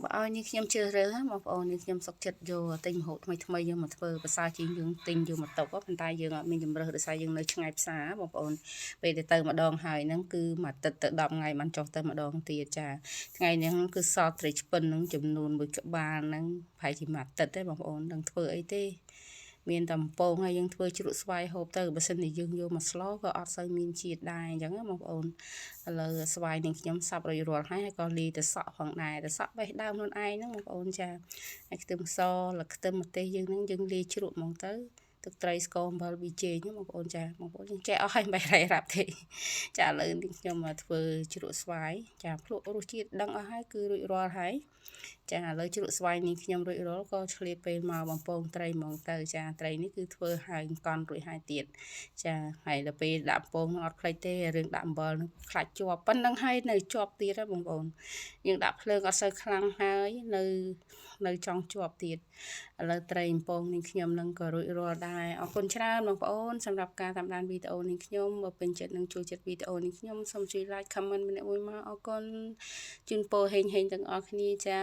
Bảo nhưខ្ញុំជឿរើសបងប្អូននេះខ្ញុំសុកចិត្តយកទិញម្ហូបថ្មីយើងមកធ្វើភាសាជាងយើងទិញយកមកតុកប៉ុន្តែយើងអត់មានជំរើសដោយសារយើងនៅឆ្ងាយផ្សារបងប្អូនពេលទៅម្ដងហើយហ្នឹងគឺមួយទឹកទៅ10ថ្ងៃបានចុះទៅម្ដងទៀតចាថ្ងៃហ្នឹងគឺសល់ត្រីឆ្ពិនហ្នឹងចំនួនមួយក្បាលហ្នឹងប្រហែលជាមួយទឹកទេបងប្អូននឹងធ្វើអីទេមានតែអំពងហើយយើងធ្វើជ្រក់ស្វាយហូបទៅបើសិនជាយើងយកមកស្លោក៏អត់សូវមានជាតិដែរអញ្ចឹងណាបងប្អូនឥឡូវស្វាយនេះខ្ញុំសាប់រួចរាល់ហើយក៏លាយទៅសក់ផងដែរទៅសក់បេះដើមខ្លួនឯងហ្នឹងបងប្អូនចាហើយខ្ទឹមសឬខ្ទឹមម្ទេសយើងហ្នឹងយើងលាយជ្រក់ហ្មងទៅទឹកត្រីស្ករអំបិលប៊ីចេងបងប្អូនចាបងប្អូនយើងចេះអស់ហើយមិនបែររ៉ាប់ទេចាឥឡូវនេះខ្ញុំមកធ្វើជ្រក់ស្វាយចាភ្លក់រសជាតិដឹងអស់ហើយគឺរួចរាល់ហើយចាឥឡូវជ្រក់ស្វាយនេះខ្ញុំរួចរាល់ក៏ឆ្លៀតពេលមកបំពងត្រីហ្មងទៅចាត្រីនេះគឺធ្វើហើយកន់រួចហើយទៀតចាហើយដល់ពេលដាក់ពងអត់ផ្លេចទេរឿងដាក់អំបិលនឹងខ្លាច់ជាប់ប៉ុណ្្នឹងហើយនៅជាប់ទៀតហ៎បងប្អូនយើងដាក់ភ្លើងអត់សូវខ្លាំងហើយនៅចង់ជាប់ទៀតឥឡូវត្រីបំពងនេះខ្ញុំនឹងក៏រួចរាល់ដែរអរគុណច្រើនបងប្អូនសម្រាប់ការតាមដានវីដេអូនេះខ្ញុំបើពេញចិត្តនឹងចូលចិត្តវីដេអូនេះខ្ញុំសូមជួយ like comment ម្នាក់មួយមកអរគុណជូនពរហេងទាំងអស់គ្នាចា